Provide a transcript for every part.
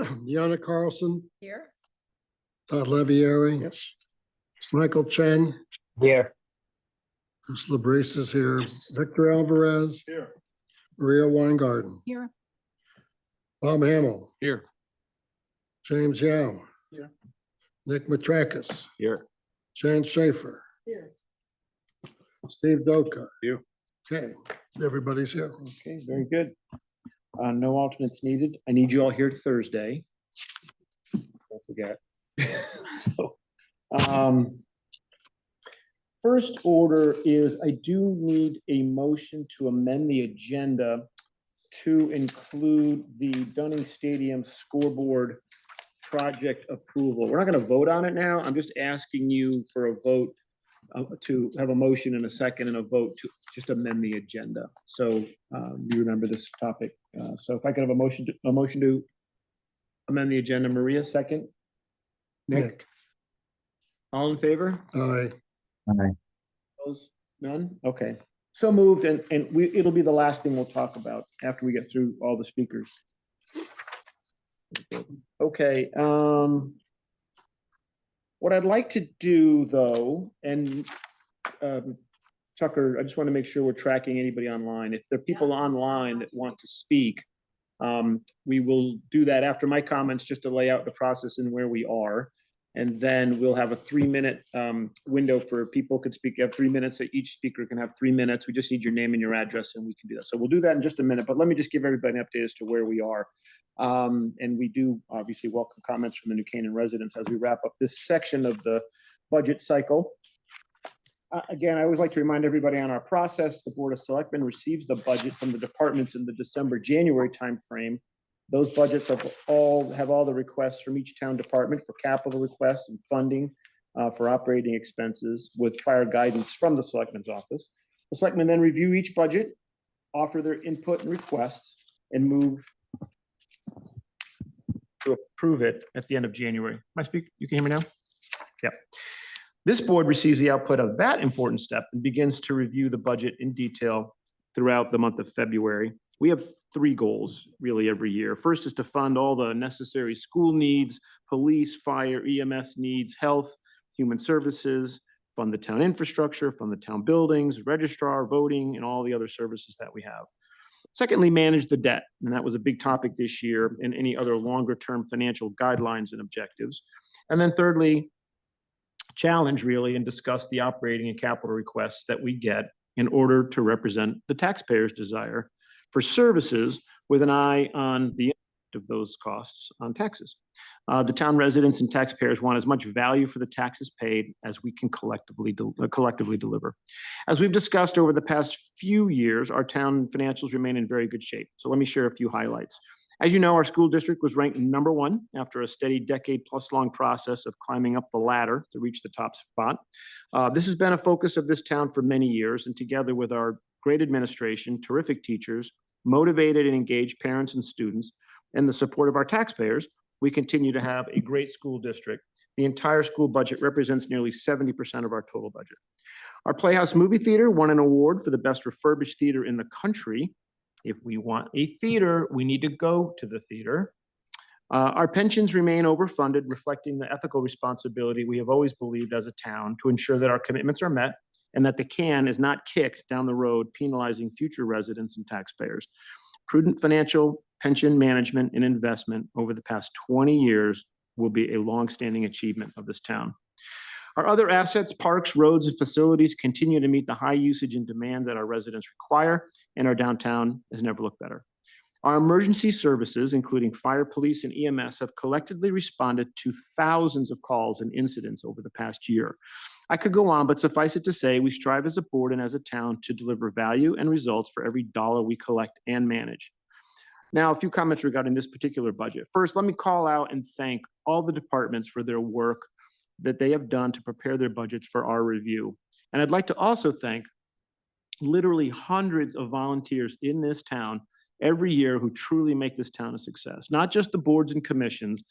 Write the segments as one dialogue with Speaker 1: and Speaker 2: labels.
Speaker 1: Deanna Carlson,
Speaker 2: Here.
Speaker 1: Todd Levieri.
Speaker 3: Yes.
Speaker 1: Michael Chen,
Speaker 3: Here.
Speaker 1: Chris Labrise is here. Victor Alvarez.
Speaker 3: Here.
Speaker 1: Maria Weingarten.
Speaker 2: Here.
Speaker 1: Bob Hamel.
Speaker 3: Here.
Speaker 1: James Yao.
Speaker 3: Here.
Speaker 1: Nick Matrakis.
Speaker 3: Here.
Speaker 1: Jan Schaefer.
Speaker 2: Here.
Speaker 1: Steve Doka.
Speaker 3: Here.
Speaker 1: Okay, everybody's here.
Speaker 3: Okay, very good. No alternates needed. I need you all here Thursday. Don't forget. So, first order is I do need a motion to amend the agenda to include the Dunning Stadium scoreboard project approval. We're not going to vote on it now. I'm just asking you for a vote to have a motion and a second and a vote to just amend the agenda. So you remember this topic. So if I could have a motion to amend the agenda. Maria, second. Nick. All in favor?
Speaker 1: Aye.
Speaker 3: Opposed? None? Okay. So moved, and it'll be the last thing we'll talk about after we get through all the speakers. Okay. What I'd like to do, though, and Tucker, I just want to make sure we're tracking anybody online. If there are people online that want to speak, we will do that after my comments, just to lay out the process and where we are. And then we'll have a 3-minute window for people could speak. You have 3 minutes, so each speaker can have 3 minutes. We just need your name and your address, and we can do that. So we'll do that in just a minute, but let me just give everybody an update as to where we are. And we do obviously welcome comments from the New Canaan residents as we wrap up this section of the budget cycle. Again, I always like to remind everybody on our process. The Board of Selectmen receives the budget from the departments in the December-January timeframe. Those budgets have all the requests from each town department for capital requests and funding for operating expenses with prior guidance from the Selectmen's office. The Selectmen then review each budget, offer their input and requests, and move to approve it at the end of January. You can hear me now? Yeah. This board receives the output of that important step and begins to review the budget in detail throughout the month of February. We have 3 goals really every year. First is to fund all the necessary school needs, police, fire, EMS needs, health, human services, fund the town infrastructure, fund the town buildings, registrar, voting, and all the other services that we have. Secondly, manage the debt. And that was a big topic this year, and any other longer term financial guidelines and objectives. And then thirdly, challenge really and discuss the operating and capital requests that we get in order to represent the taxpayers' desire for services with an eye on the impact of those costs on taxes. The town residents and taxpayers want as much value for the taxes paid as we can collectively deliver. As we've discussed over the past few years, our town financials remain in very good shape. So let me share a few highlights. As you know, our school district was ranked #1 after a steady decade-plus long process of climbing up the ladder to reach the top spot. This has been a focus of this town for many years, and together with our great administration, terrific teachers, motivated and engaged parents and students, and the support of our taxpayers, we continue to have a great school district. The entire school budget represents nearly 70% of our total budget. Our Playhouse Movie Theater won an award for the best refurbished theater in the country. If we want a theater, we need to go to the theater. Our pensions remain overfunded, reflecting the ethical responsibility we have always believed as a town to ensure that our commitments are met and that the can is not kicked down the road, penalizing future residents and taxpayers. Prudent financial, pension management, and investment over the past 20 years will be a longstanding achievement of this town. Our other assets, parks, roads, and facilities continue to meet the high usage and demand that our residents require, and our downtown has never looked better. Our emergency services, including fire, police, and EMS, have collectively responded to thousands of calls and incidents over the past year. I could go on, but suffice it to say, we strive as a board and as a town to deliver value and results for every dollar we collect and manage. Now, a few comments regarding this particular budget. First, let me call out and thank all the departments for their work that they have done to prepare their budgets for our review. And I'd like to also thank literally hundreds of volunteers in this town every year who truly make this town a success. Not just the boards and commissions,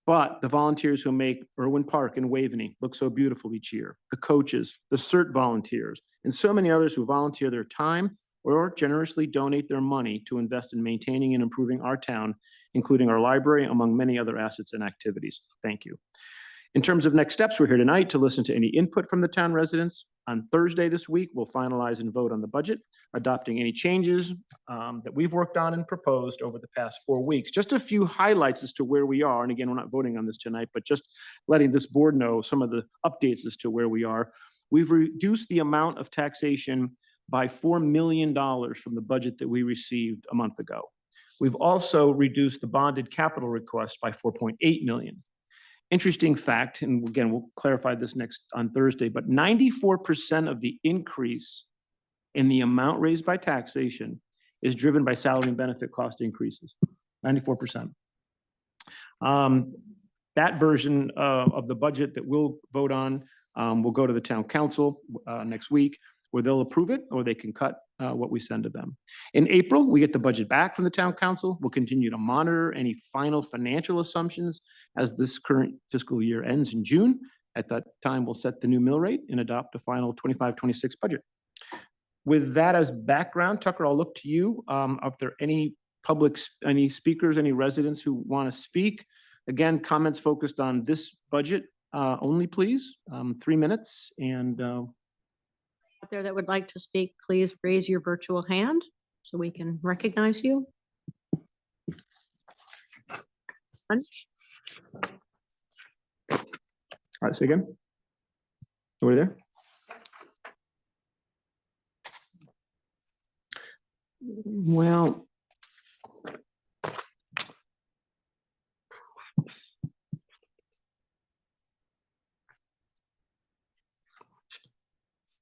Speaker 3: but the volunteers who make Irwin Park and Waveney look so beautiful each year, the coaches, the CERT volunteers, and so many others who volunteer their time or generously donate their money to invest in maintaining and improving our town including our library, among many other assets and activities. Thank you. In terms of next steps, we're here tonight to listen to any input from the town residents. On Thursday this week, we'll finalize and vote on the budget, adopting any changes that we've worked on and proposed over the past 4 weeks. Just a few highlights as to where we are. And again, we're not voting on this tonight, but just letting this board know some of the updates as to where we are. We've reduced the amount of taxation by $4 million from the budget that we received a month ago. We've also reduced the bonded capital request by $4.8 million. Interesting fact, and again, we'll clarify this next on Thursday, but 94% of the increase in the amount raised by taxation is driven by salary and benefit cost increases, 94%. That version of the budget that we'll vote on will go to the town council next week, where they'll approve it or they can cut what we send to them. In April, we get the budget back from the town council. We'll continue to monitor any final financial assumptions as this current fiscal year ends in June. At that time, we'll set the new mill rate and adopt a final 25-26 budget. With that as background, Tucker, I'll look to you. If there are any any speakers, any residents who want to speak, again, comments focused on this budget only, please. 3 minutes, and
Speaker 2: Out there that would like to speak, please raise your virtual hand so we can recognize you.
Speaker 3: all right, say again. Over there. Well,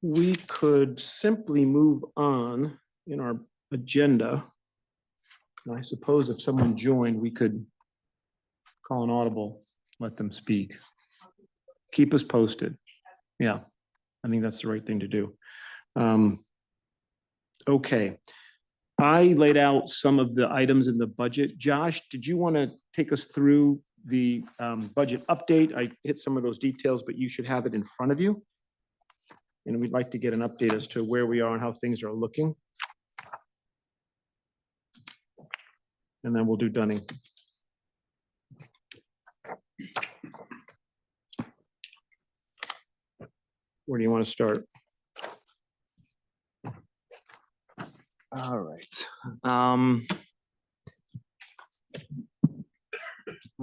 Speaker 3: we could simply move on in our agenda. And I suppose if someone joined, we could call an audible, let them speak. Keep us posted. Yeah, I think that's the right thing to do. Okay. I laid out some of the items in the budget. Josh, did you want to take us through the budget update? I hit some of those details, but you should have it in front of you. And we'd like to get an update as to where we are and how things are looking. And then we'll do Dunning. Where do you want to start?
Speaker 4: All right.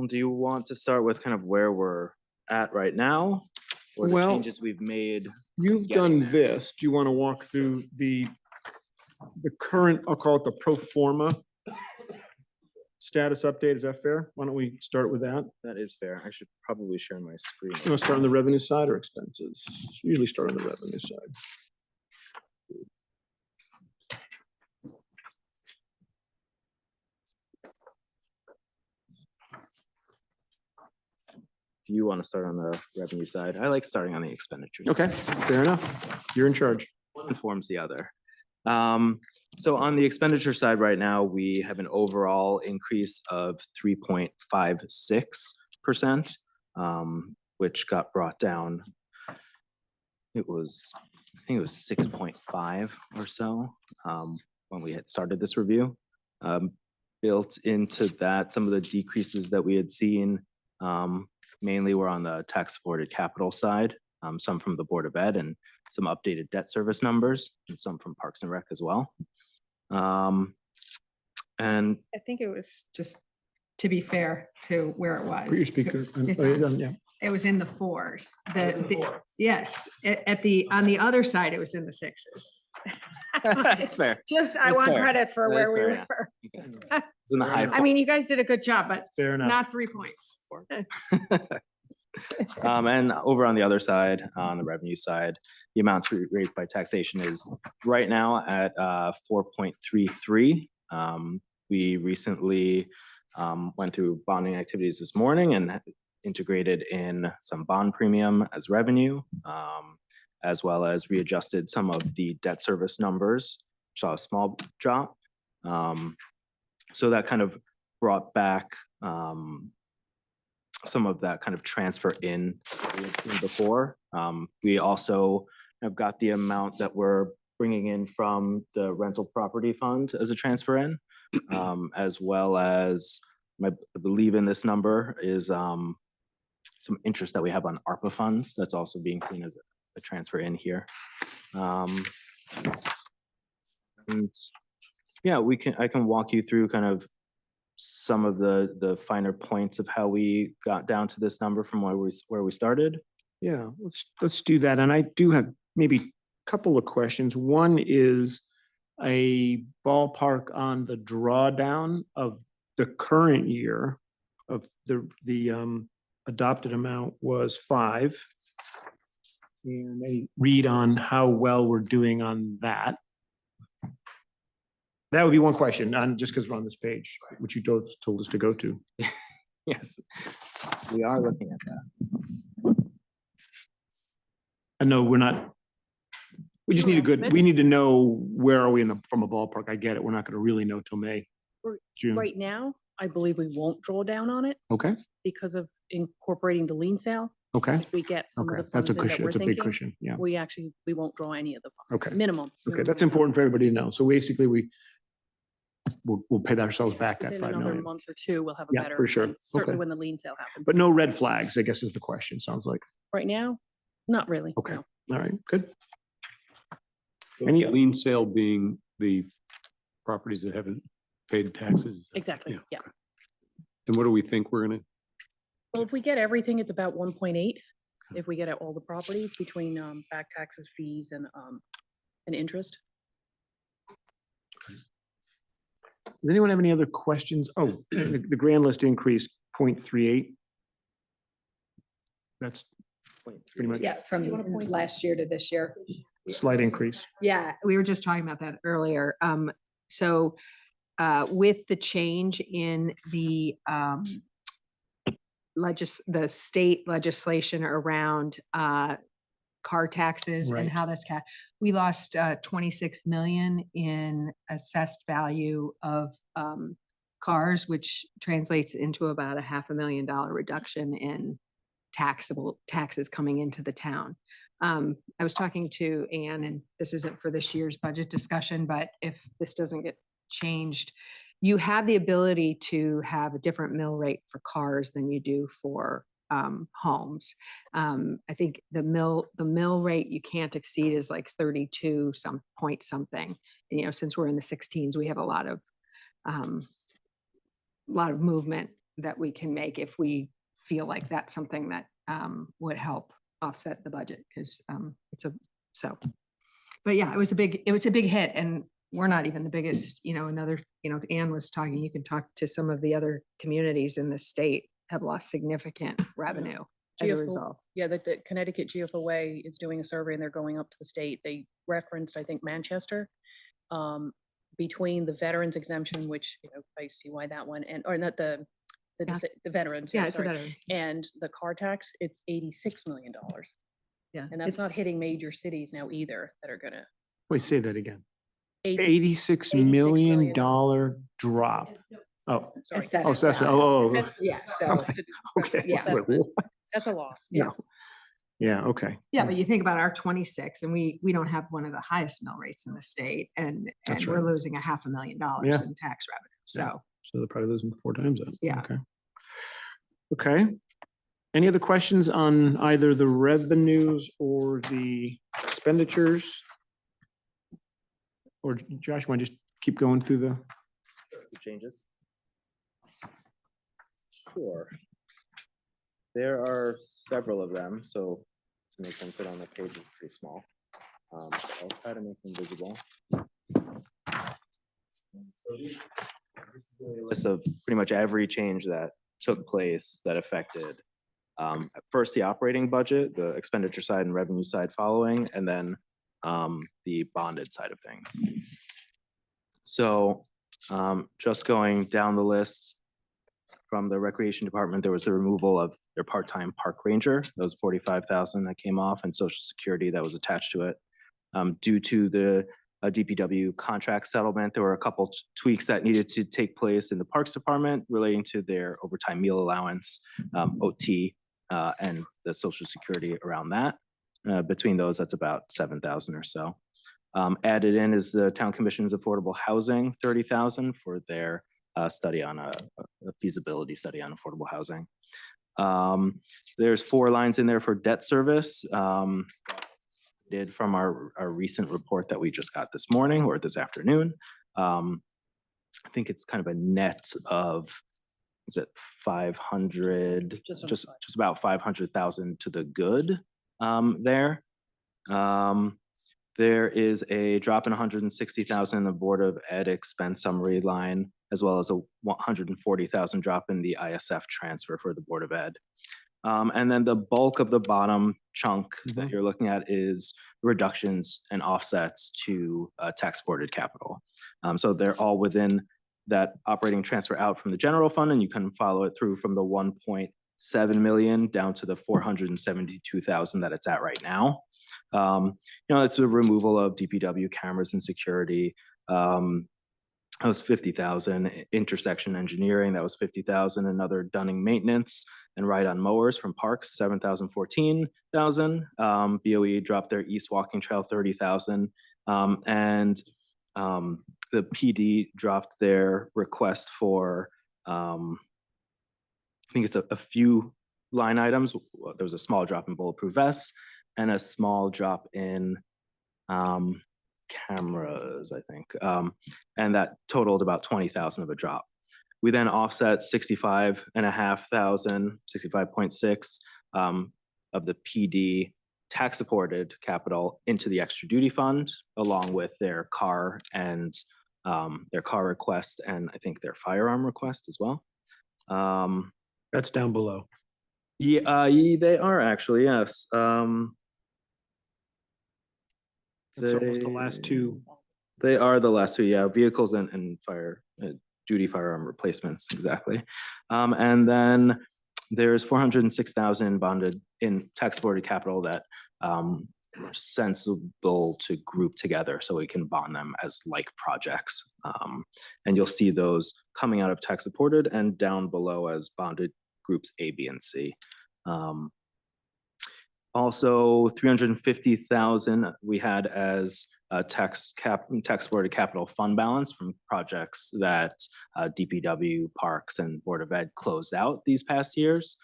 Speaker 4: Do you want to start with kind of where we're at right now, or the
Speaker 3: Well,
Speaker 4: changes we've made?
Speaker 3: You've
Speaker 4: Getting
Speaker 3: done this. Do you want to walk through the current, I'll call it the pro forma status update? Is that fair? Why don't we start with that?
Speaker 4: That is fair. I should probably share my screen.
Speaker 3: You want to start on the revenue side or expenses? Usually start on the revenue side.
Speaker 4: If you want to start on the revenue side, I like starting on the expenditures.
Speaker 3: Okay, fair enough. You're in charge.
Speaker 4: One informs the other. So on the expenditure side right now, we have an overall increase of 3.56%, which got brought down. It was, I think it was 6.5 or so when we had started this review. Built into that, some of the decreases that we had seen mainly were on the tax supported capital side, some from the Board of Ed and some updated debt service numbers, and some from Parks and Rec as well. And
Speaker 5: I think it was just to be fair to where it was.
Speaker 3: Put your speaker.
Speaker 5: It's
Speaker 3: Oh,
Speaker 5: on.
Speaker 3: you're done, yeah.
Speaker 5: It was in the fours. Yes, on the other side, it was in the sixes.
Speaker 4: that's fair.
Speaker 5: Just, I
Speaker 4: That's
Speaker 5: want
Speaker 4: fair.
Speaker 5: credit for
Speaker 4: That
Speaker 5: where
Speaker 4: is
Speaker 5: we
Speaker 4: fair, yeah.
Speaker 5: were.
Speaker 4: It's in the high.
Speaker 5: I mean, you guys did a good job, but
Speaker 3: Fair enough.
Speaker 5: not 3 points.
Speaker 4: And over on the other side, on the revenue side, the amount raised by taxation is right now at 4.33. We recently went through bonding activities this morning and integrated in some bond premium as revenue, as well as readjusted some of the debt service numbers, saw a small drop. So that kind of brought back some of that kind of transfer in that we had seen before. We also have got the amount that we're bringing in from the rental property fund as a transfer in, as well as I believe in this number is some interest that we have on ARPA funds. That's also being seen as a transfer in here. And yeah, I can walk you through kind of some of the finer points of how we got down to this number from where we started.
Speaker 3: Yeah, let's do that. And I do have maybe a couple of questions. One is a ballpark on the drawdown of the current year of the adopted amount was 5. And a read on how well we're doing on that. That would be one question, on just because we're on this page, which you told us to go to.
Speaker 4: Yes, we are looking at that.
Speaker 3: I know we're not, we just need we need to know where are we from a ballpark. I get it. We're not going to really know till May, June.
Speaker 6: Right now, I believe we won't draw down on it
Speaker 3: Okay,
Speaker 6: because of incorporating the lien sale.
Speaker 3: okay,
Speaker 6: If we get some of
Speaker 3: okay.
Speaker 6: the
Speaker 3: That's
Speaker 6: funds
Speaker 3: a
Speaker 6: in that
Speaker 3: cushion.
Speaker 6: we're
Speaker 3: It's a big
Speaker 6: thinking,
Speaker 3: cushion. Yeah.
Speaker 6: we won't draw any of the funds.
Speaker 3: Okay.
Speaker 6: Minimum.
Speaker 3: Okay, that's important for everybody to know. So basically we'll pay ourselves back that
Speaker 6: Within
Speaker 3: 5
Speaker 6: another
Speaker 3: million.
Speaker 6: month or two, we'll have a
Speaker 3: Yeah,
Speaker 6: better.
Speaker 3: for sure.
Speaker 6: sense, Certainly
Speaker 3: Okay.
Speaker 6: when the lien sale happens.
Speaker 3: But no red flags, I guess is the question. Sounds like.
Speaker 6: Right now, not really.
Speaker 3: Okay.
Speaker 6: no.
Speaker 3: All right, good.
Speaker 7: So
Speaker 3: Any-
Speaker 7: the lien sale being the properties that haven't paid taxes? is that-
Speaker 6: Exactly, yeah.
Speaker 7: okay. And what do we think we're gonna,
Speaker 6: Well, if we get everything, it's about 1.8. If we get all the properties between back taxes, fees and interest.
Speaker 3: Does anyone have any other questions? Oh, the grand list increased 0.38. That's pretty much
Speaker 5: Yeah, from
Speaker 6: Do you wanna point-
Speaker 5: last year to this year.
Speaker 3: slight increase.
Speaker 5: Yeah, we were just talking about that earlier. So with the change in the the state legislation around car taxes
Speaker 3: Right.
Speaker 5: and how that's we lost 26 million in assessed value of cars, which translates into about a $500,000 reduction in taxes coming into the town. I was talking to Ann, and this isn't for this year's budget discussion, but if this doesn't get changed, you have the ability to have a different mill rate for cars than you do for homes. I think the mill rate you can't exceed is like 32 some point something. And, you know, since we're in the 16s, we have a lot of movement that we can make if we feel like that's something that would help offset the budget, because but yeah, it was a big hit, and we're not even the biggest, Ann was talking, you can talk to some of the other communities in the state have lost significant revenue as a
Speaker 6: GFO
Speaker 5: result.
Speaker 6: Yeah, the Connecticut GFOA is doing a survey and they're going up to the state. They referenced, I think, Manchester. Between the veterans exemption, which, I see why that one, or not the veterans.
Speaker 5: Yeah, it's a
Speaker 6: sorry,
Speaker 5: veterans.
Speaker 6: And the car tax, it's $86 million.
Speaker 5: Yeah.
Speaker 6: And that's not
Speaker 5: it's-
Speaker 6: hitting major cities now either that are gonna.
Speaker 3: Wait, say that again.
Speaker 6: 86
Speaker 3: $86 million
Speaker 6: million.
Speaker 3: drop. Oh,
Speaker 6: Sorry.
Speaker 5: Assessed
Speaker 3: oh, assessment.
Speaker 5: value.
Speaker 3: Oh,
Speaker 6: Assessment.
Speaker 5: Yeah, so,
Speaker 3: okay.
Speaker 6: Yeah.
Speaker 3: I was like, what?
Speaker 6: That's a lot.
Speaker 3: Yeah. Yeah, okay.
Speaker 5: yeah, but you think about our 26, and we don't have one of the highest mill rates in the state, and
Speaker 3: That's
Speaker 5: we're
Speaker 3: right.
Speaker 5: losing $500,000
Speaker 3: Yeah.
Speaker 5: in tax revenue.
Speaker 3: Yeah.
Speaker 5: So,
Speaker 3: So they're probably losing 4 times that.
Speaker 5: Yeah.
Speaker 3: Okay. Okay. Any other questions on either the revenues or the expenditures? Or Josh, want to just keep going through the?
Speaker 4: Changes? Sure. There are several of them, so to make them fit on the page is pretty small. I'll try to make them visible. This is a list of pretty much every change that took place that affected at first the operating budget, the expenditure side and revenue side following, and then the bonded side of things. So just going down the list, from the recreation department, there was the removal of their part-time park ranger. That was 45,000 that came off, and social security that was attached to it. Due to the DPW contract settlement, there were a couple tweaks that needed to take place in the parks department relating to their overtime meal allowance, OT, and the social security around that. Between those, that's about 7,000 or so. Added in is the town commission's affordable housing, 30,000 for their study on a feasibility study on affordable housing. There's 4 lines in there for debt service. Did from our recent report that we just got this morning or this afternoon. I think it's kind of a net of, is it 500,
Speaker 6: Just
Speaker 4: just
Speaker 6: under
Speaker 4: about 500,000 to the good there. There is a drop in 160,000 in the Board of Ed expense summary line, as well as a 140,000 drop in the ISF transfer for the Board of Ed. And then the bulk of the bottom chunk that you're looking at is reductions and offsets to tax supported capital. So they're all within that operating transfer out from the general fund, and you can follow it through from the 1.7 million down to the 472,000 that it's at right now. It's a removal of DPW cameras and security. That was 50,000. Intersection engineering, that was 50,000. Another Dunning maintenance and ride-on mowers from Parks, 14,000. BOE dropped their East Walking Trail, 30,000. And the PD dropped their request for, I think it's a few line items. There was a small drop in bulletproof vests and a small drop in cameras, I think. And that totaled about 20,000 of a drop. We then offset 65.6 of the PD tax supported capital into the extra duty fund, along with their car request, and I think their firearm request as well.
Speaker 3: That's down below.
Speaker 4: Yeah, they are actually, yes.
Speaker 3: That's almost the last two.
Speaker 4: They are the last two, yeah, vehicles and fire, duty firearm replacements, exactly. And then there's 406,000 bonded in tax supported capital that are sensible to group together so we can bond them as like projects. And you'll see those coming out of tax supported and down below as bonded groups A, B, and C. Also, 350,000 we had as tax supported capital fund balance from projects that DPW, Parks, and Board of Ed closed out these past years.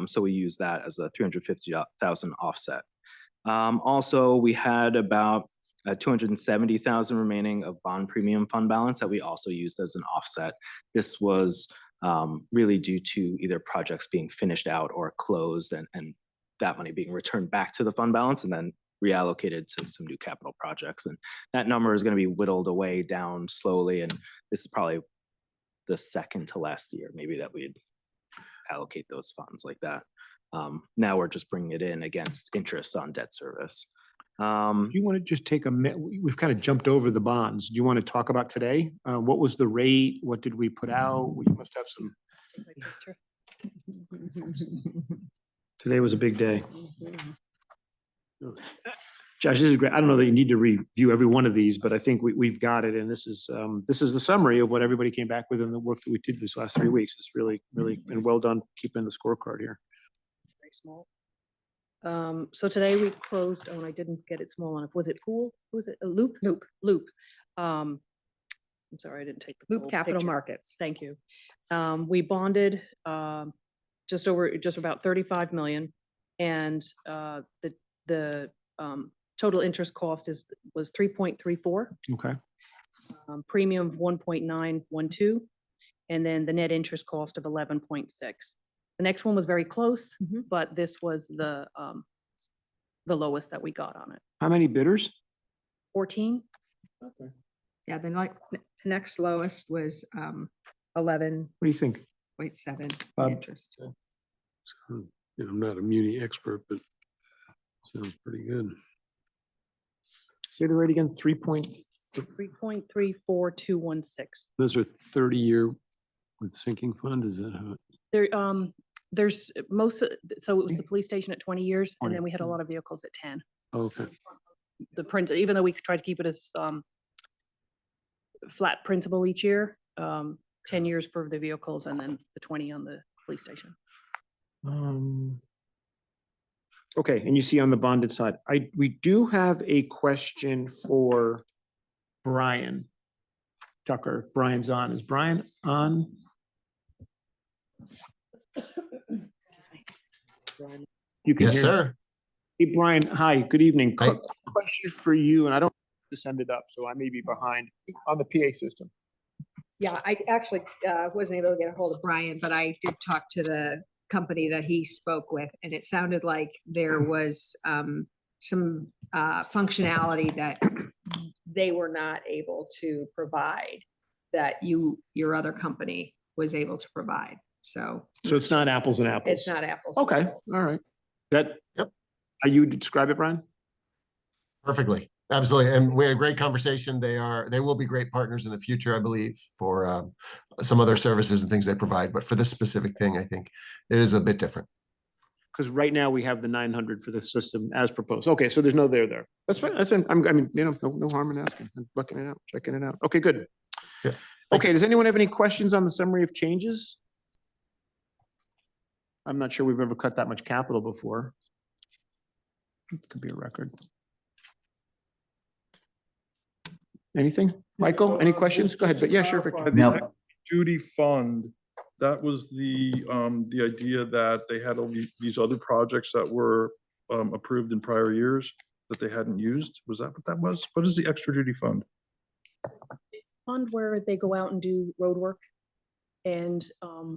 Speaker 4: So we use that as a 350,000 offset. Also, we had about 270,000 remaining of bond premium fund balance that we also used as an offset. This was really due to either projects being finished out or closed, and that money being returned back to the fund balance and then reallocated to some new capital projects. And that number is going to be whittled away down slowly. And this is probably the second to last year, maybe, that we'd allocate those funds like that. Now we're just bringing it in against interest on debt service.
Speaker 3: Do you want to just take a minute? We've kind of jumped over the bonds. Do you want to talk about today? What was the rate? What did we put out? We must have some. Today was a big day. Josh, this is great. I don't know that you need to review every one of these, but I think we've got it. And this is the summary of what everybody came back with in the work that we did these last 3 weeks. It's really, and well done keeping the scorecard here.
Speaker 6: Very small. So today we closed, and I didn't get it small enough. Was it pool? Was it a loop? Loop. I'm sorry, I didn't take the
Speaker 5: Loop
Speaker 6: full
Speaker 5: Capital
Speaker 6: picture.
Speaker 5: Markets.
Speaker 6: Thank you. We bonded just about 35 million, and the total interest cost was 3.34.
Speaker 3: Okay.
Speaker 6: Premium of 1.912, and then the net interest cost of 11.6. The next one was very close, but this was the lowest that we got on it.
Speaker 3: How many bidders?
Speaker 6: 14.
Speaker 5: Yeah, then like the next lowest was 11.7
Speaker 3: What do you think? Bob?
Speaker 5: interest.
Speaker 7: I'm not a muni expert, but sounds pretty good.
Speaker 3: Say the rate again,
Speaker 6: 3.34216.
Speaker 7: Those are 30-year with sinking fund, is that how?
Speaker 6: There, there's so it was the police station at 20 years, and then we had a lot of vehicles at 10.
Speaker 7: Okay.
Speaker 6: The print, even though we tried to keep it as flat principal each year, 10 years for the vehicles and then the 20 on the police station.
Speaker 3: Okay, and you see on the bonded side, we do have a question for Brian Tucker, if Brian's on. Is Brian on? You can
Speaker 8: Yes,
Speaker 3: hear me?
Speaker 8: sir.
Speaker 3: Hey, Brian, hi, good evening.
Speaker 8: Hi.
Speaker 3: Question for you, and I don't to send it up, so I may be behind on the PA system.
Speaker 5: Yeah, I actually wasn't able to get a hold of Brian, but I did talk to the company that he spoke with, and it sounded like there was some functionality that they were not able to provide that your other company was able to provide. So
Speaker 3: So it's not apples and apples?
Speaker 5: it's not apples. and
Speaker 3: Okay,
Speaker 5: apples.
Speaker 3: all right. That,
Speaker 8: Yep.
Speaker 3: how you describe it, Brian?
Speaker 8: Perfectly. Absolutely. And we had a great conversation. They will be great partners in the future, I believe, for some other services and things they provide. But for this specific thing, I think it is a bit different.
Speaker 3: Because right now we have the 900 for the system as proposed. Okay, so there's no there. That's fine. That's, I mean, you know, no harm in asking, and looking it out, checking it out. Okay, good.
Speaker 8: Yeah.
Speaker 3: Okay, does anyone have any questions on the summary of changes? I'm not sure we've ever cut that much capital before. It could be a record. Anything? Michael, any questions? Go ahead, but yeah, sure. Victor.
Speaker 9: The duty fund, that was the idea that they had all these other projects that were approved in prior years that they hadn't used. Was that what that was? What is the extra duty fund?
Speaker 6: Fund where they go out and do road work and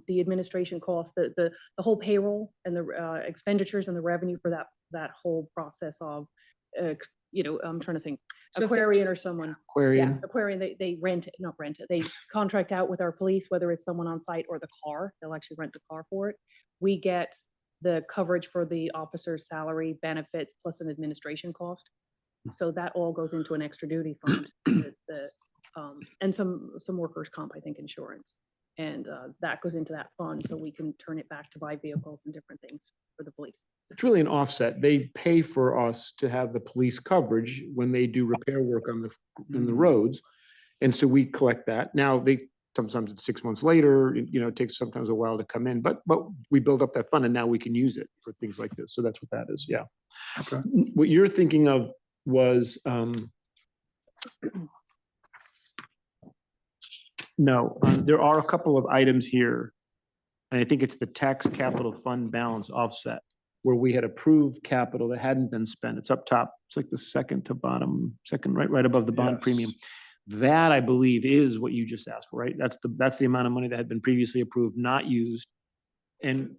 Speaker 6: the administration costs, the whole payroll and the expenditures and the revenue for that whole process of, I'm trying to think,
Speaker 5: So if they-
Speaker 6: Aquarian or someone.
Speaker 3: Aquarian.
Speaker 6: Aquarian, they not rent it, they contract out with our police, whether it's someone on site or the car, they'll actually rent the car for it. We get the coverage for the officer's salary, benefits, plus an administration cost. So that all goes into an extra duty fund, and some workers' comp, I think, insurance. And that goes into that fund, so we can turn it back to buy vehicles and different things for the police.
Speaker 3: It's really an offset. They pay for us to have the police coverage when they do repair work on the roads. And so we collect that. Now sometimes it's 6 months later, it takes sometimes a while to come in, but we build up that fund and now we can use it for things like this. So that's what that is. Yeah.
Speaker 9: Okay.
Speaker 3: What you're thinking of was, no, there are a couple of items here. And I think it's the tax capital fund balance offset where we had approved capital that hadn't been spent. It's up top. It's like the second to bottom, right above the bond premium. That I believe is what you just asked for, right? That's the amount of money that had been previously approved, not used. And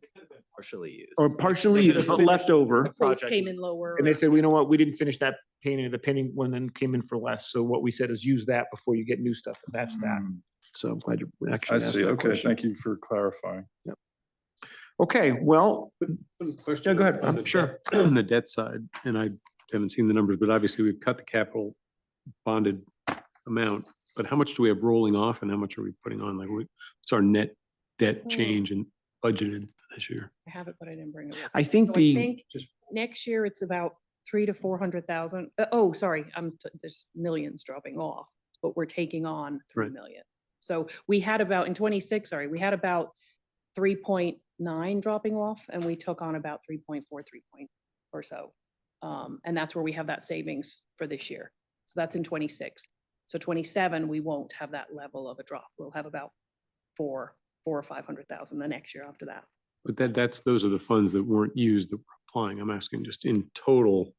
Speaker 4: Partially used.
Speaker 3: or partially used, but left over.
Speaker 6: Quotes came in lower.
Speaker 3: And they said, well, you know what, we didn't finish that painting, the painting one then came in for less. So what we said is use that before you get new stuff. And that's that. So I'm glad you
Speaker 9: I
Speaker 3: actually asked
Speaker 9: see.
Speaker 3: that
Speaker 9: Okay,
Speaker 3: question.
Speaker 9: thank you for clarifying.
Speaker 3: Okay, well,
Speaker 7: Question
Speaker 3: yeah, go ahead.
Speaker 7: on the
Speaker 3: Sure.
Speaker 7: debt- On the debt side, and I haven't seen the numbers, but obviously we've cut the capital bonded amount. But how much do we have rolling off and how much are we putting on? Like, what's our net debt change and budgeted this year?
Speaker 6: I have it, but I didn't bring it. with
Speaker 3: I
Speaker 6: me.
Speaker 3: think
Speaker 6: So
Speaker 3: the,
Speaker 6: think next year it's about 300,000 to 400,000. Oh, sorry, there's millions dropping off, but we're taking on 3
Speaker 7: Right.
Speaker 6: million. So we had about in 26, we had about 3.9 dropping off and we took on about 3.4, 3 point or so. And that's where we have that savings for this year. So that's in 26. So 27, we won't have that level of a drop. We'll have about 400,000 or 500,000 the next year after that.
Speaker 7: But those are the funds that weren't used that we're applying. I'm asking just in total,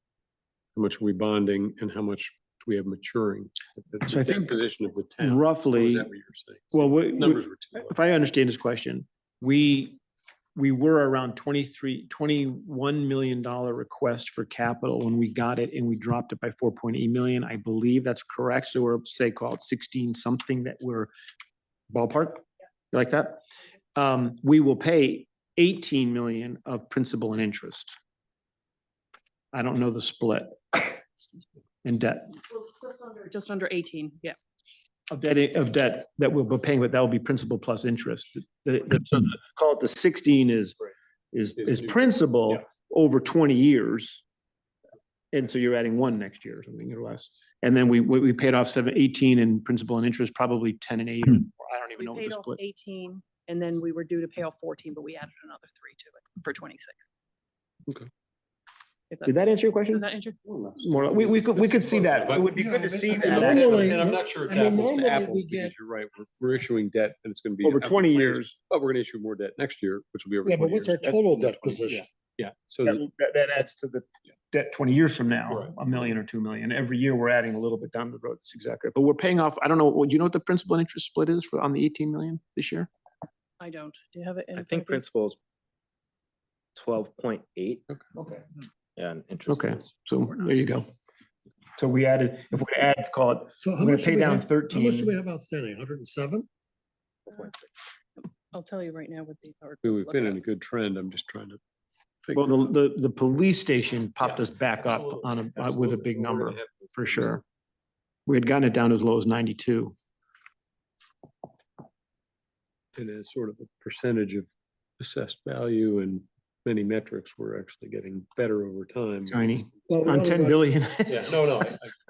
Speaker 7: how much are we bonding and how much do we have maturing? The
Speaker 3: So I
Speaker 7: debt
Speaker 3: think
Speaker 7: position of the town. Or
Speaker 3: roughly,
Speaker 7: is that what you're saying?
Speaker 3: well,
Speaker 7: Numbers were too low.
Speaker 3: if I understand his question, we were around $21 million request for capital when we got it and we dropped it by 4.8 million. I believe that's correct. So we're say call it 16 something that we're ballpark. You like that? We will pay 18 million of principal and interest. I don't know the split in debt.
Speaker 6: Just under 18, yeah.
Speaker 3: Of debt that we'll be paying, but that will be principal plus interest. Call it the 16 is principal
Speaker 7: Yeah.
Speaker 3: over 20 years. And so you're adding 1 next year or something or less. And then we paid off 18 in principal and interest, probably 10 and 8. Or I don't even
Speaker 6: We
Speaker 3: know what
Speaker 6: paid
Speaker 3: the
Speaker 6: off
Speaker 3: split.
Speaker 6: 18 and then we were due to pay off 14, but we added another 3 to it for 26. If
Speaker 3: Did that
Speaker 6: that's-
Speaker 3: answer your question?
Speaker 6: Does that answer?
Speaker 3: More, we could see that. It would be good to see
Speaker 7: And
Speaker 3: that.
Speaker 1: Normally-
Speaker 7: and I'm not sure it's
Speaker 1: I mean,
Speaker 7: apples to
Speaker 1: normally we
Speaker 7: apples,
Speaker 1: get-
Speaker 7: because you're right, we're issuing debt and it's gonna be.
Speaker 3: Over
Speaker 7: apples
Speaker 3: 20
Speaker 7: to
Speaker 3: years.
Speaker 7: But we're gonna issue more debt next year, which will be over
Speaker 1: Yeah, but
Speaker 7: 20
Speaker 1: what's
Speaker 7: years.
Speaker 1: our total
Speaker 7: That's
Speaker 1: debt
Speaker 7: 20,
Speaker 1: position?
Speaker 7: Yeah, so
Speaker 3: That adds to the debt 20 years from now,
Speaker 7: Right.
Speaker 3: 1 million or 2 million. Every year we're adding a little bit down the road. That's exactly. But we're paying off, I don't know, do you know what the principal and interest split is for on the 18 million this year?
Speaker 6: I don't. Do you have it? in
Speaker 4: I
Speaker 6: front
Speaker 4: think
Speaker 6: of you?
Speaker 4: principal's 12.8.
Speaker 3: Okay.
Speaker 4: Yeah, and interest
Speaker 3: Okay,
Speaker 4: is
Speaker 3: so there you go. So we added, if we add, call it,
Speaker 1: So how
Speaker 3: we're gonna
Speaker 1: much do
Speaker 3: pay
Speaker 1: we
Speaker 3: down
Speaker 1: have- How much do
Speaker 3: 13.
Speaker 1: we have outstanding? 107?
Speaker 4: 4.6.
Speaker 6: I'll tell you right now what the. or
Speaker 7: we've
Speaker 6: look
Speaker 7: been
Speaker 6: it
Speaker 7: in a
Speaker 6: up.
Speaker 7: good trend. I'm just trying to.
Speaker 3: Well,
Speaker 7: figure
Speaker 3: the police station popped
Speaker 7: Yeah,
Speaker 3: us back up
Speaker 7: absolutely,
Speaker 3: on a, with a
Speaker 7: absolutely.
Speaker 3: big
Speaker 7: We're gonna
Speaker 3: number,
Speaker 7: have to-
Speaker 3: for sure. We had gotten it down as low as 92.
Speaker 7: And as sort of a percentage of assessed value and many metrics, we're actually getting better over time.
Speaker 3: Tiny.
Speaker 1: Well, we
Speaker 3: On
Speaker 1: ought to
Speaker 3: 10
Speaker 1: run-
Speaker 3: billion.
Speaker 7: Yeah, no.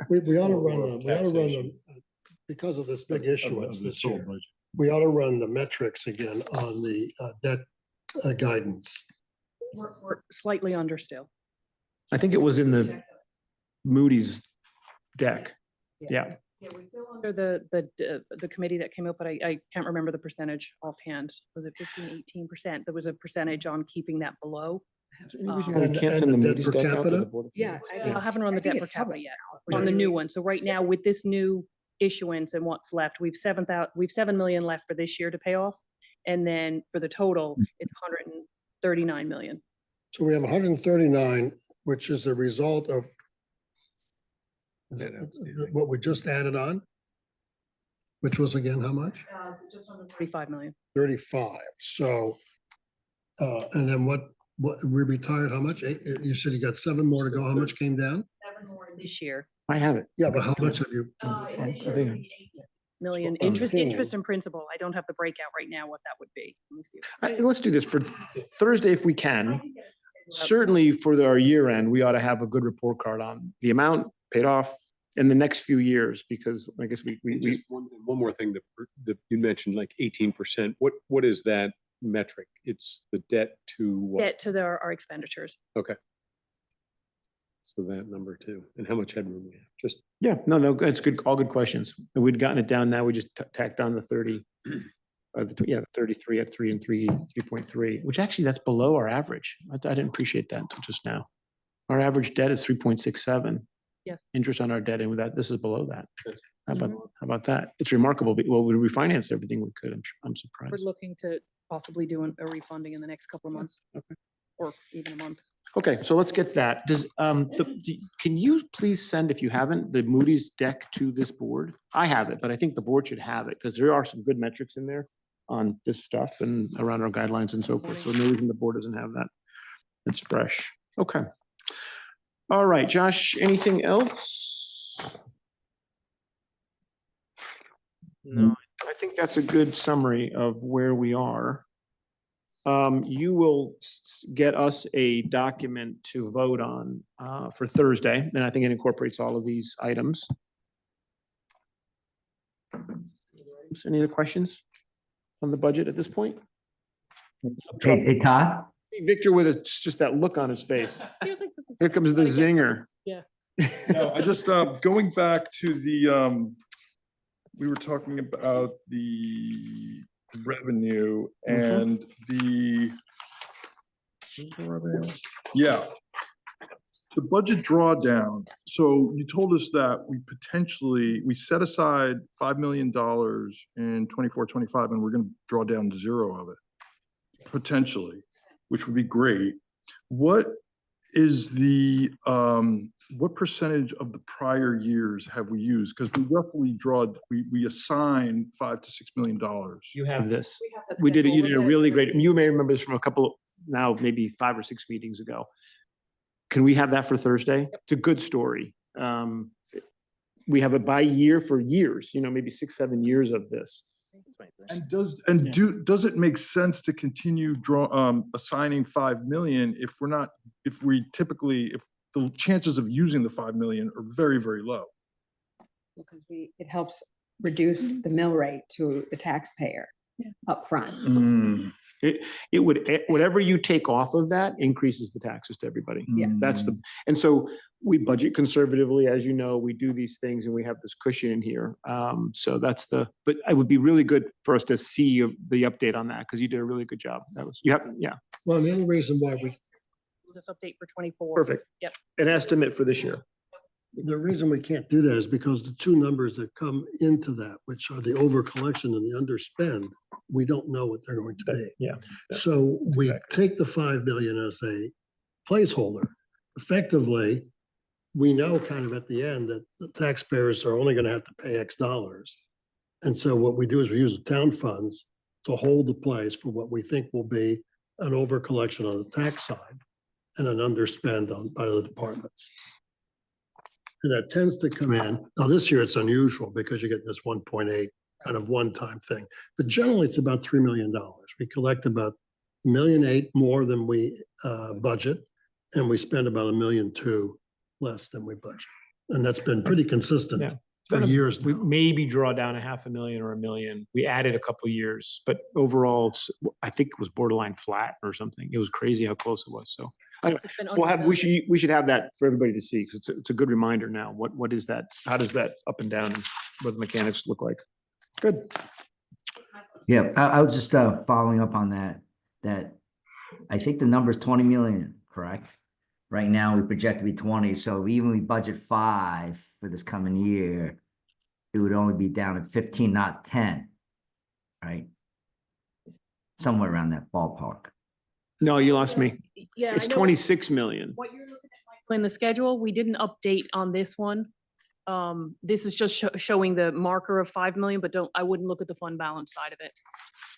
Speaker 1: We ought to
Speaker 7: Or-
Speaker 1: run
Speaker 7: or
Speaker 1: them, we ought to run them,
Speaker 7: taxation.
Speaker 1: because of this big
Speaker 9: Of the-
Speaker 1: issuance
Speaker 9: of the
Speaker 1: this
Speaker 9: total
Speaker 1: year.
Speaker 9: budget.
Speaker 1: We ought to run the metrics again on the debt guidance.
Speaker 6: We're slightly under still.
Speaker 3: I think it was in the Moody's deck. Yeah,
Speaker 6: Under the committee that came up, but I can't remember the percentage offhand. Was it 15, 18%? There was a percentage on keeping that below.
Speaker 3: Any reason
Speaker 6: Um,
Speaker 3: why
Speaker 1: And-
Speaker 3: we can't
Speaker 1: and
Speaker 3: send the
Speaker 1: the debt
Speaker 3: Moody's
Speaker 1: per
Speaker 3: deck out to
Speaker 1: capita?
Speaker 3: the Board of
Speaker 5: Yeah.
Speaker 3: Finance?
Speaker 6: I haven't run the
Speaker 5: I think
Speaker 6: debt per
Speaker 5: it's
Speaker 6: capita
Speaker 5: public
Speaker 6: yet
Speaker 5: now.
Speaker 6: on the new one. So right now with this new issuance and what's left, we've 7 million left for this year to pay off. And then for the total, it's 139 million.
Speaker 1: So we have 139, which is the result of
Speaker 7: Net outstanding.
Speaker 1: what we just added on, which was again, how much?
Speaker 6: Just under 35 million.
Speaker 1: 35. So, and then what, we retired, how much? You said you got 7 more to go. How much came down?
Speaker 6: 7 more this year.
Speaker 3: I have it.
Speaker 1: Yeah, but how much have you?
Speaker 6: Million
Speaker 1: So,
Speaker 6: interest and principal. I don't have the breakout right now what that would be. Let me see.
Speaker 3: Let's do this for Thursday if we can. Certainly for our year end, we ought to have a good report card on the amount paid off in the next few years, because I guess we
Speaker 7: Just one more thing that you mentioned, like 18%. What is that metric? It's the debt to what?
Speaker 6: Debt to our expenditures.
Speaker 7: Okay. So that number too. And how much headroom we have? Just
Speaker 3: yeah, no, it's good, all good questions. And we'd gotten it down. Now we just tacked on the 30, the 33 at 3 and 3.3, which actually that's below our average. I didn't appreciate that until just now. Our average debt is 3.67.
Speaker 6: Yes.
Speaker 3: Interest on our debt, and with that, this is below that. How about that? It's remarkable. Well, we refinanced everything we could. I'm
Speaker 6: We're
Speaker 3: surprised.
Speaker 6: looking to possibly do a refunding in the next couple of months. Or even a month.
Speaker 3: Okay, so let's get that. Can you please send, if you haven't, the Moody's deck to this board? I have it, but I think the board should have it, because there are some good metrics in there on this stuff and around our guidelines and so forth. So no reason the board doesn't have that. It's fresh. Okay. All right, Josh, anything else?
Speaker 4: No,
Speaker 3: I think that's a good summary of where we are. You will get us a document to vote on for Thursday, and I think it incorporates all of these items. Any other questions on the budget at this point?
Speaker 10: Hey, Todd?
Speaker 3: Victor with just that look on his face. Here comes the zinger.
Speaker 9: No, I just, going back to the, we were talking about the revenue and the. Yeah. The budget drawdown. So you told us that we set aside $5 million in 24-25, and we're gonna draw down 0 of it. Potentially, which would be great. What is the, what percentage of the prior years have we used? Because we roughly we assign $5 to $6 million.
Speaker 3: You have this. We did it. You did a really great, you may remember this from a couple, now maybe 5 or 6 meetings ago. Can we have that for Thursday? It's a good story. We have it by year for years, maybe 6, 7 years of this.
Speaker 9: And does it make sense to continue assigning 5 million if the chances of using the 5 million are very, very low?
Speaker 5: Because it helps reduce the mill rate to the taxpayer upfront.
Speaker 3: It would, whatever you take off of that increases the taxes to everybody.
Speaker 5: Yeah.
Speaker 3: That's the, and so we budget conservatively, as you know, we do these things and we have this cushion in here. So that's the, but it would be really good for us to see the update on that, because you did a really good job. That was, yeah,
Speaker 1: Well, the other reason why
Speaker 6: This update for 24.
Speaker 3: perfect.
Speaker 6: Yep.
Speaker 3: An estimate for this year.
Speaker 1: the reason we can't do that is because the two numbers that come into that, which are the over collection and the underspend, we don't know what they're going to be.
Speaker 3: Yeah.
Speaker 1: So we
Speaker 3: Exactly.
Speaker 1: take the 5 million as a placeholder. Effectively, we know kind of at the end that the taxpayers are only going to have to pay X dollars. And so what we do is we use the town funds to hold the place for what we think will be an over collection on the tax side and an underspend on by the departments. And that tends to come in. Now, this year it's unusual because you get this 1.8 kind of one-time thing, but generally it's about $3 million. We collect about $1.8 million more than we budget, and we spend about $1.2 million less than we budget. And that's been pretty consistent
Speaker 3: Yeah.
Speaker 1: for years
Speaker 3: We
Speaker 1: now.
Speaker 3: maybe draw down $500,000 or $1 million. We added a couple of years, but overall, I think it was borderline flat or something. It was crazy how close it was. So anyway,
Speaker 6: It's been
Speaker 3: we'll have,
Speaker 6: under-
Speaker 3: we should have that for everybody to see, because it's a good reminder now. What is that? How does that up and down and what the mechanics look like? Good.
Speaker 10: Yeah, I was just following up on that I think the number is 20 million, correct? Right now, we project to be 20, so even we budget 5 for this coming year, it would only be down at 15, not 10, right? Somewhere around that ballpark.
Speaker 3: No, you lost me.
Speaker 6: Yeah. I
Speaker 3: It's
Speaker 6: know
Speaker 3: 26 million.
Speaker 6: What you're looking at, Michael, in the schedule, we didn't update on this one. This is just showing the marker of 5 million, but I wouldn't look at the fund balance side of it.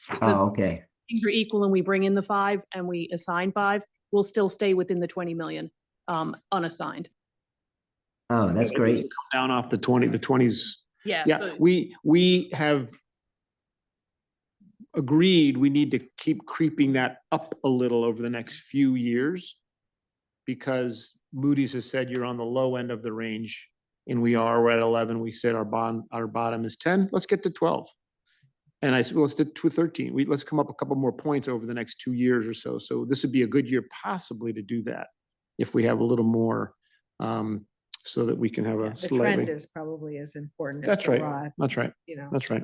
Speaker 6: Because
Speaker 10: Oh, okay.
Speaker 6: things are equal and we bring in the 5 and we assign 5, we'll still stay within the 20 million, unassigned.
Speaker 10: Oh, that's
Speaker 3: It
Speaker 10: great.
Speaker 3: doesn't come down off the 20s.
Speaker 6: Yeah.
Speaker 3: Yeah,
Speaker 6: so-
Speaker 3: we have agreed we need to keep creeping that up a little over the next few years, because Moody's has said you're on the low end of the range, and we're at 11. We said our bottom is 10. Let's get to 12. And I said, well, let's do 13. Let's come up a couple more points over the next 2 years or so. So this would be a good year possibly to do that if we have a little more, so that we can have a
Speaker 5: The trend
Speaker 3: slightly.
Speaker 5: is probably as important. as
Speaker 3: That's
Speaker 5: the
Speaker 3: right.
Speaker 5: raw,
Speaker 3: That's right.
Speaker 5: You know.
Speaker 3: That's right.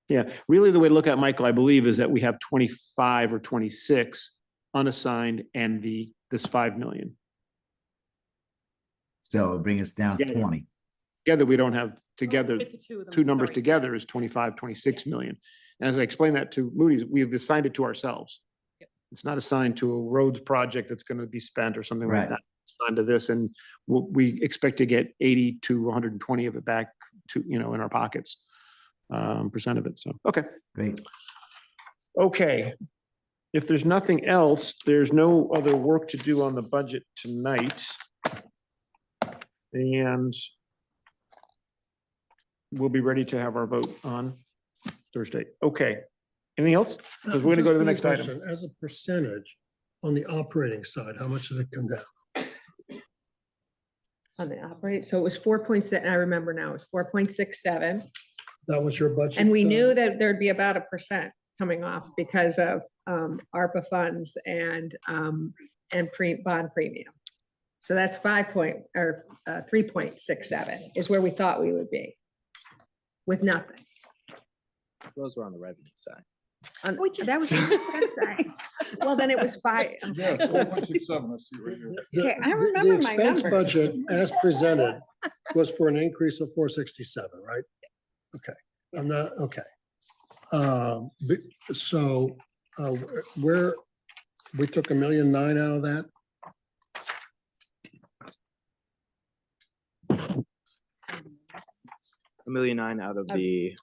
Speaker 3: Yeah, really the way to look at, Michael, I believe, is that we have 25 or 26 unassigned and this 5 million.
Speaker 10: So it bring us down to
Speaker 3: Yeah.
Speaker 10: 20.
Speaker 3: Together, we don't have, together,
Speaker 6: Get the two of them,
Speaker 3: two numbers
Speaker 6: sorry.
Speaker 3: together is 25, 26 million. And as I explained that to Moody's, we have assigned it to ourselves.
Speaker 6: Yep.
Speaker 3: It's not assigned to a roads project that's going to be spent or something like
Speaker 10: Right.
Speaker 3: that. It's assigned to this, and we expect to get 80 to 120 of it back to, in our pockets, percent of it. So, okay.
Speaker 10: Great.
Speaker 3: Okay. If there's nothing else, there's no other work to do on the budget tonight. And we'll be ready to have our vote on Thursday. Okay. Anything else? Because we're going to go to the next
Speaker 1: Just a
Speaker 3: item.
Speaker 1: question. As a percentage on the operating side, how much did it come down?
Speaker 5: On the operate, so it was 4.6, I remember now, it was 4.67.
Speaker 1: That was your budget?
Speaker 5: And we knew that there'd be about 1% coming off because of ARPA funds and bond premium. So that's 3.67 is where we thought we would be with nothing.
Speaker 4: Those were on the revenue side.
Speaker 5: That was the expense side. Well, then it was 5.
Speaker 9: Yeah,
Speaker 5: okay.
Speaker 9: 4.67, I see right here.
Speaker 5: Okay, I
Speaker 1: The
Speaker 5: remember my
Speaker 1: expense
Speaker 5: numbers.
Speaker 1: budget as presented was for an increase of 467, right? Okay, I'm not, okay. So where, we took $1.9 million out of that?
Speaker 4: $1.9 million out of the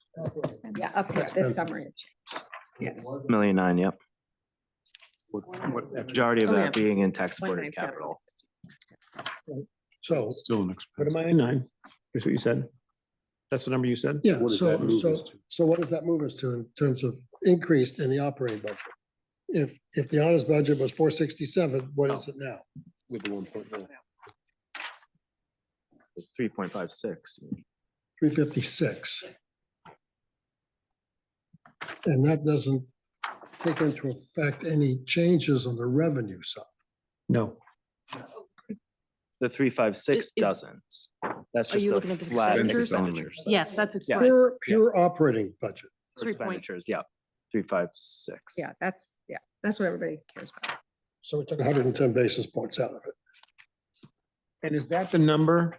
Speaker 5: Yeah, up here, this
Speaker 1: Expenses.
Speaker 5: summary. Yes.
Speaker 4: $1.9 million, yep. Majority of
Speaker 6: Oh,
Speaker 4: that
Speaker 6: yeah.
Speaker 4: being in tax
Speaker 5: 0.9
Speaker 4: supported capital.
Speaker 1: So,
Speaker 7: Still an expense.
Speaker 3: What am I in 9? That's what you said? That's the number you said?
Speaker 1: yeah,
Speaker 7: What does that move us to?
Speaker 1: so what does that move us to in terms of increased in the operating budget? If the honest budget was 467, what is it now?
Speaker 7: With the 1.9.
Speaker 4: It's 3.56.
Speaker 1: 356. And that doesn't take into effect any changes on the revenue side.
Speaker 3: No,
Speaker 4: The 356
Speaker 2: Is-
Speaker 4: doesn't. That's
Speaker 2: Are
Speaker 4: just
Speaker 2: you
Speaker 4: the
Speaker 2: looking at the
Speaker 4: flat
Speaker 2: expenditures?
Speaker 4: expenditures.
Speaker 2: Yes, that's
Speaker 4: Yeah.
Speaker 2: expressed.
Speaker 1: Pure operating budget.
Speaker 4: For
Speaker 2: 3 point-
Speaker 4: Expenditures, yeah, 356.
Speaker 5: Yeah, that's what everybody cares about.
Speaker 1: So we took 110 basis points out of it.
Speaker 3: and is that the number?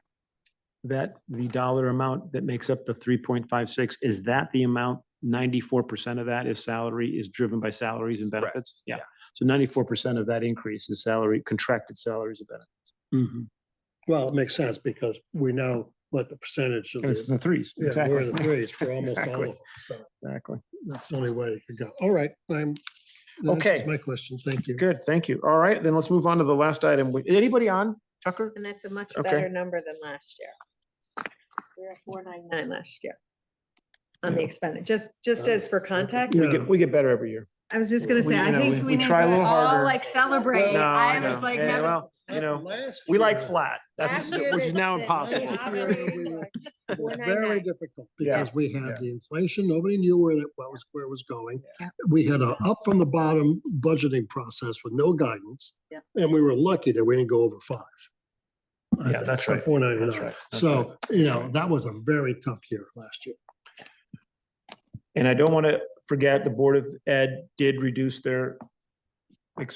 Speaker 3: That the dollar amount that makes up the 3.56, is that the amount? 94% of that is salary, is driven by salaries and benefits? Yeah,
Speaker 4: yeah.
Speaker 3: so 94% of that increase is salary, contracted salaries and benefits.
Speaker 1: Well, it makes sense because we know what the percentage of
Speaker 3: And it's in
Speaker 1: the,
Speaker 3: the threes,
Speaker 1: yeah, we're
Speaker 3: exactly.
Speaker 1: in the threes for almost all of
Speaker 3: Exactly.
Speaker 1: them. So
Speaker 3: Exactly.
Speaker 1: that's the only way it could go. All right, that answers
Speaker 3: Okay.
Speaker 1: My question. Thank you.
Speaker 3: Good, thank you. All right, then let's move on to the last item. Anybody on, Tucker?
Speaker 5: And that's a much
Speaker 3: Okay.
Speaker 5: better number than last year. We were at 499 last year on the expenditure, just as for context.
Speaker 1: Yeah.
Speaker 3: We get better every year.
Speaker 5: I was just gonna
Speaker 3: We-
Speaker 5: say, I
Speaker 3: you know,
Speaker 5: think
Speaker 3: we
Speaker 5: we need
Speaker 3: try a
Speaker 5: to
Speaker 3: little
Speaker 5: all
Speaker 3: harder.
Speaker 5: like celebrate.
Speaker 3: No,
Speaker 5: I
Speaker 3: know.
Speaker 5: was like,
Speaker 3: Yeah,
Speaker 5: having-
Speaker 3: well, you know,
Speaker 1: Last
Speaker 3: we like
Speaker 1: year-
Speaker 3: flat, that's,
Speaker 5: Last year
Speaker 3: which is
Speaker 5: the-
Speaker 3: now
Speaker 5: the-
Speaker 3: impossible.
Speaker 5: the
Speaker 1: Last year
Speaker 5: operating
Speaker 1: we
Speaker 5: was
Speaker 1: were-
Speaker 5: like
Speaker 1: It was
Speaker 5: 499.
Speaker 1: very difficult because we
Speaker 3: Yes.
Speaker 1: had the inflation. Nobody knew where it was going.
Speaker 5: Yeah.
Speaker 1: We had a up from the bottom budgeting process with no guidance.
Speaker 5: Yeah.
Speaker 1: And we were lucky that we didn't go over 5.
Speaker 3: Yeah, that's right.
Speaker 1: 499.
Speaker 3: That's right. That's
Speaker 1: So, that was a very tough year last year.
Speaker 3: And I don't want to forget, the Board of Ed did reduce their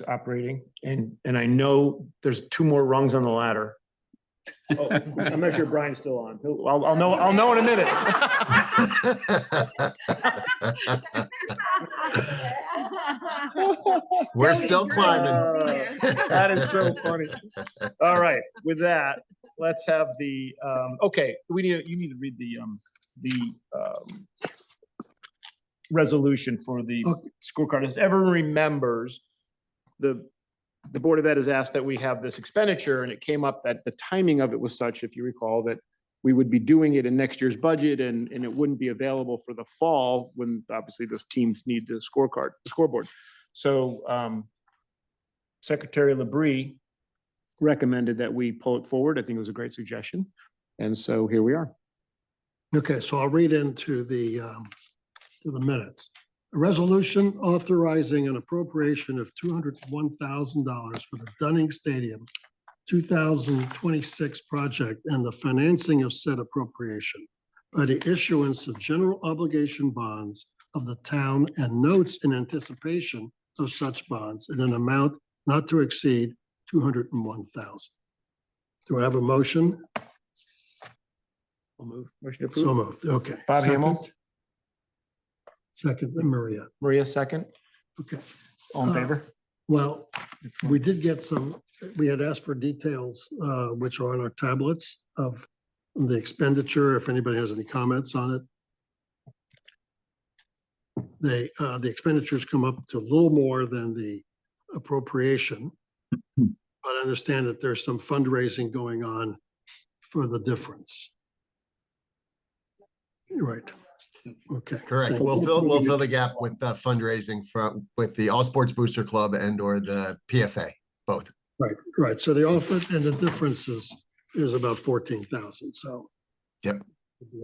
Speaker 3: operating, and I know there's 2 more rungs on the ladder. Oh, I'm not sure Brian's still on. I'll know in a minute.
Speaker 8: We're still climbing.
Speaker 3: That is so funny. All right, with that, let's have the, okay, you need to read the resolution for the
Speaker 1: Okay.
Speaker 3: scorecard. As everyone remembers, the Board of Ed has asked that we have this expenditure, and it came up that the timing of it was such, if you recall, that we would be doing it in next year's budget, and it wouldn't be available for the fall when obviously those teams need the scoreboard. So Secretary Labrie recommended that we pull it forward. I think it was a great suggestion. And so here we are.
Speaker 1: Okay, so I'll read into the minutes. A resolution authorizing an appropriation of $201,000 for the Dunning Stadium 2026 project and the financing of said appropriation by the issuance of general obligation bonds of the town and notes in anticipation of such bonds in an amount not to exceed $201,000. Do I have a motion?
Speaker 3: We'll move. Motion to
Speaker 1: So
Speaker 3: approve.
Speaker 1: moved. Okay.
Speaker 3: Bob
Speaker 1: Second?
Speaker 3: Hamel.
Speaker 1: Second, then Maria.
Speaker 3: Maria, second.
Speaker 1: Okay.
Speaker 3: All in favor?
Speaker 1: Well, we did get we had asked for details, which are on our tablets of the expenditure, if anybody has any comments on it. The expenditures come up to a little more than the appropriation. But I understand that there's some fundraising going on for the difference. Right. Okay.
Speaker 8: Correct.
Speaker 1: Thank
Speaker 8: We'll
Speaker 1: you.
Speaker 8: fill the gap with the fundraising with the All Sports Booster Club and or the PFA, both.
Speaker 1: Right. So the offer and the difference is about 14,000. So.
Speaker 8: Yep.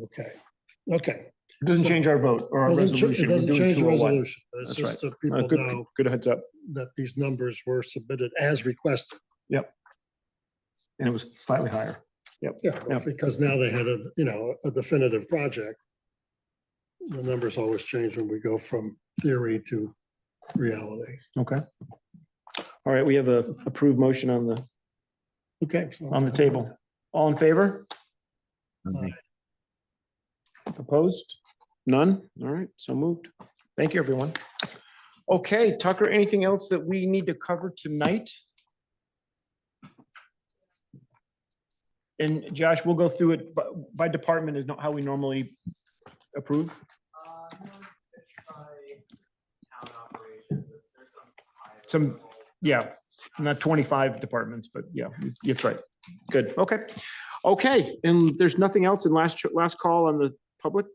Speaker 1: Okay.
Speaker 3: It doesn't change our vote or our
Speaker 1: It
Speaker 3: resolution. We're
Speaker 1: doesn't
Speaker 3: doing
Speaker 1: change the
Speaker 3: 201.
Speaker 1: resolution. It's
Speaker 3: That's
Speaker 1: just
Speaker 3: right.
Speaker 1: that people
Speaker 3: Good,
Speaker 1: know
Speaker 3: good heads up.
Speaker 1: that these numbers were submitted as requested.
Speaker 3: Yep. And it was slightly higher. Yep.
Speaker 1: Yeah,
Speaker 3: Yep.
Speaker 1: because now they had a definitive project. The numbers always change when we go from theory to reality.
Speaker 3: Okay. All right, we have a approved motion on
Speaker 1: Okay.
Speaker 3: the table. All in favor?
Speaker 10: Okay.
Speaker 3: Opposed? None? All right, so moved. Thank you, everyone. Okay, Tucker, anything else that we need to cover tonight? And Josh, we'll go through it by department, is not how we normally approve. Some, yeah, not 25 departments, but yeah, that's right. Good, okay. Okay, and there's nothing else in last call on the public?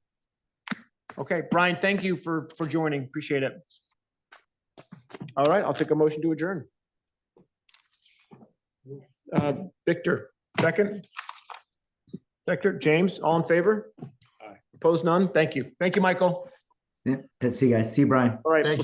Speaker 3: Okay, Brian, thank you for joining, appreciate it. All right, I'll take a motion to adjourn. Victor, second? Victor, James, all in favor? Opposed, none? Thank you. Thank you, Michael.
Speaker 10: Yeah, see you guys. See you, Brian.
Speaker 3: All right.
Speaker 8: Thank you.